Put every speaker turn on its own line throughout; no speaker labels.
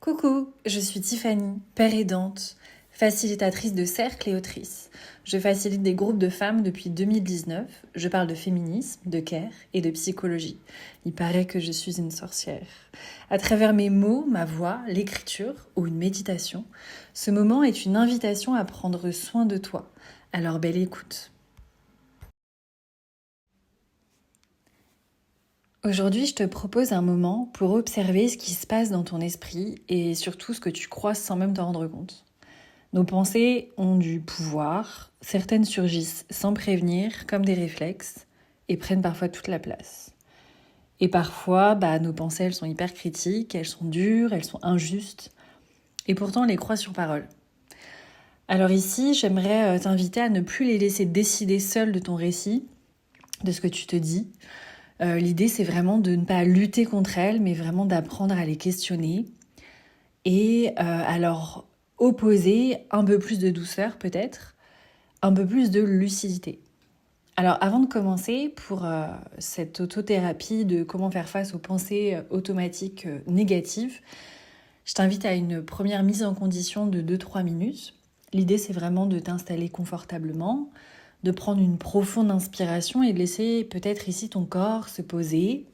Coucou, je suis Tiffany, père aidante, facilitatrice de cercles et autrice. Je facilite des groupes de femmes depuis 2019. Je parle de féminisme, de care et de psychologie. Il paraît que je suis une sorcière. À travers mes mots, ma voix, l'écriture ou une méditation, ce moment est une invitation à prendre soin de toi. Alors belle écoute. Aujourd'hui, je te propose un moment pour observer ce qui se passe dans ton esprit et surtout ce que tu crois sans même t'en rendre compte. Nos pensées ont du pouvoir, certaines surgissent sans prévenir, comme des réflexes, et prennent parfois toute la place. Et parfois, nos pensées, elles sont hyper critiques, elles sont dures, elles sont injustes, et pourtant on les croit sur parole. Alors ici, j'aimerais t'inviter à ne plus les laisser décider seules de ton récit, de ce que tu te dis. L'idée, c'est vraiment de ne pas lutter contre elles, mais vraiment d'apprendre à les questionner et à leur opposer un peu plus de douceur peut-être, un peu plus de lucidité. Alors avant de commencer, pour cette autothérapie de comment faire face aux pensées automatiques négatives, je t'invite à une première mise en condition de 2-3 minutes. L'idée, c'est vraiment de t'installer confortablement, de prendre une profonde inspiration et de laisser peut-être ici ton corps se poser,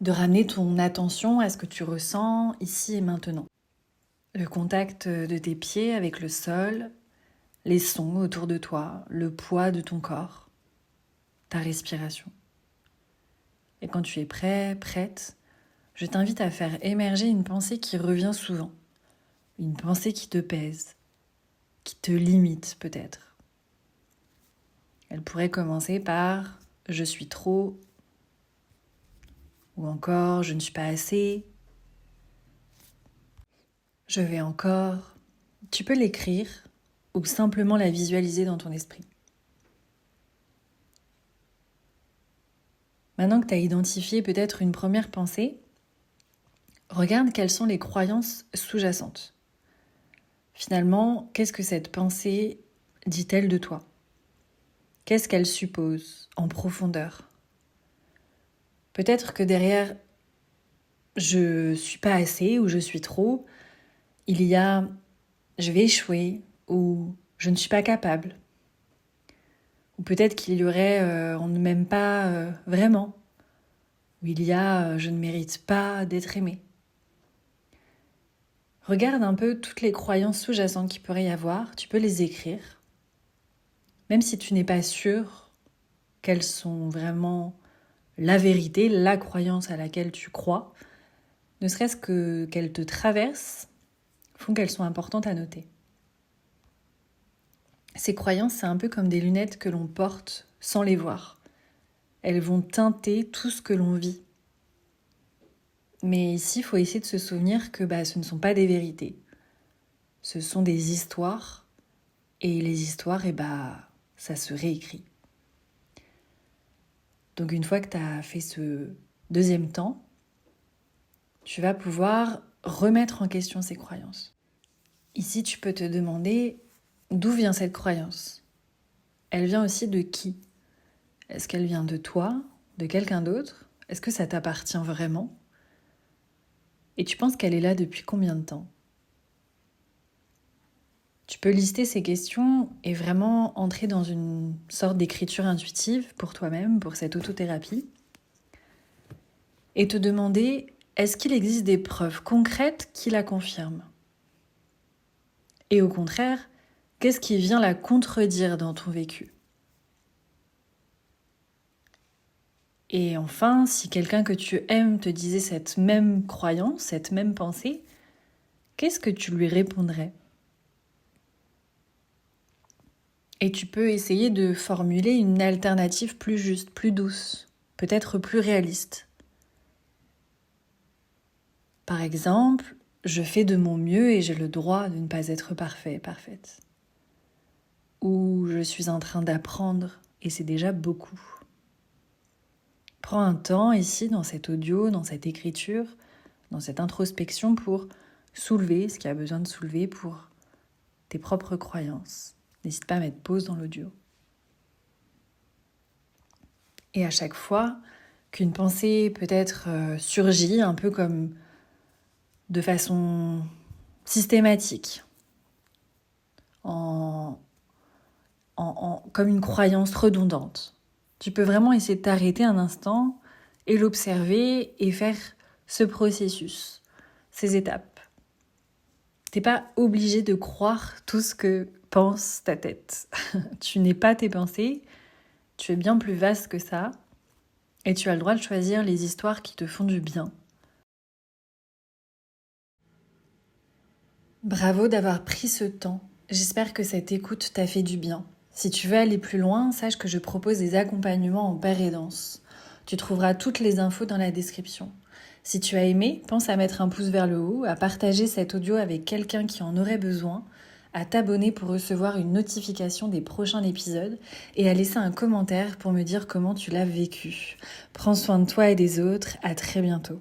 de ramener ton attention à ce que tu ressens ici et maintenant. Le contact de tes pieds avec le sol, les sons autour de toi, le poids de ton corps, ta respiration. Et quand tu es prêt, prête, je t'invite à faire émerger une pensée qui revient souvent. Une pensée qui te pèse, qui te limite peut-être. Elle pourrait commencer par « je suis trop » ou encore « je ne suis pas assez », « je vais encore ». Tu peux l'écrire ou simplement la visualiser dans ton esprit. Maintenant que tu as identifié peut-être une première pensée, regarde quelles sont les croyances sous-jacentes. Finalement, qu'est-ce que cette pensée dit-elle de toi ? Qu'est-ce qu'elle suppose en profondeur ? Peut-être que derrière « je suis pas assez » ou « je suis trop », il y a « je vais échouer » ou « je ne suis pas capable ». Ou peut-être qu'il y aurait « on ne m'aime pas vraiment » ou il y a « je ne mérite pas d'être aimé ». Regarde un peu toutes les croyances sous-jacentes qu'il pourrait y avoir, tu peux les écrire. Même si tu n'es pas sûr qu'elles sont vraiment la vérité, la croyance à laquelle tu crois, ne serait-ce que qu'elles te traversent, font qu'elles sont importantes à noter. Ces croyances, c'est un peu comme des lunettes que l'on porte sans les voir. Elles vont teinter tout ce que l'on vit. Mais ici, il faut essayer de se souvenir que ce ne sont pas des vérités. Ce sont des histoires, et les histoires, ça se réécrit. Donc une fois que tu as fait ce deuxième temps, tu vas pouvoir remettre en question ces croyances. Ici, tu peux te demander d'où vient cette croyance. Elle vient aussi de qui ? Est-ce qu'elle vient de toi, de quelqu'un d'autre ? Est-ce que ça t'appartient vraiment ? Et tu penses qu'elle est là depuis combien de temps ? Tu peux lister ces questions et vraiment entrer dans une sorte d'écriture intuitive pour toi-même, pour cette autothérapie. Et te demander, est-ce qu'il existe des preuves concrètes qui la confirment ? Et au contraire, qu'est-ce qui vient la contredire dans ton vécu ? Et enfin, si quelqu'un que tu aimes te disait cette même croyance, cette même pensée, qu'est-ce que tu lui répondrais ? Et tu peux essayer de formuler une alternative plus juste, plus douce, peut-être plus réaliste. Par exemple, je fais de mon mieux et j'ai le droit de ne pas être parfait, parfaite. Ou je suis en train d'apprendre et c'est déjà beaucoup. Prends un temps ici, dans cet audio, dans cette écriture, dans cette introspection pour soulever ce qu'il y a besoin de soulever pour tes propres croyances. N'hésite pas à mettre pause dans l'audio. Et à chaque fois qu'une pensée peut-être surgit, un peu comme de façon systématique, comme une croyance redondante. Tu peux vraiment essayer de t'arrêter un instant et l'observer et faire ce processus, ces étapes. T'es pas obligé de croire tout ce que pense ta tête. Tu n'es pas tes pensées, tu es bien plus vaste que ça et tu as le droit de choisir les histoires qui te font du bien. Bravo d'avoir pris ce temps. J'espère que cette écoute t'a fait du bien. Si tu veux aller plus loin, sache que je propose des accompagnements en paire et danse. Tu trouveras toutes les infos dans la description. Si tu as aimé, pense à mettre un pouce vers le haut, à partager cet audio avec quelqu'un qui en aurait besoin, à t'abonner pour recevoir une notification des prochains épisodes et à laisser un commentaire pour me dire comment tu l'as vécu. Prends soin de toi et des autres, à très bientôt.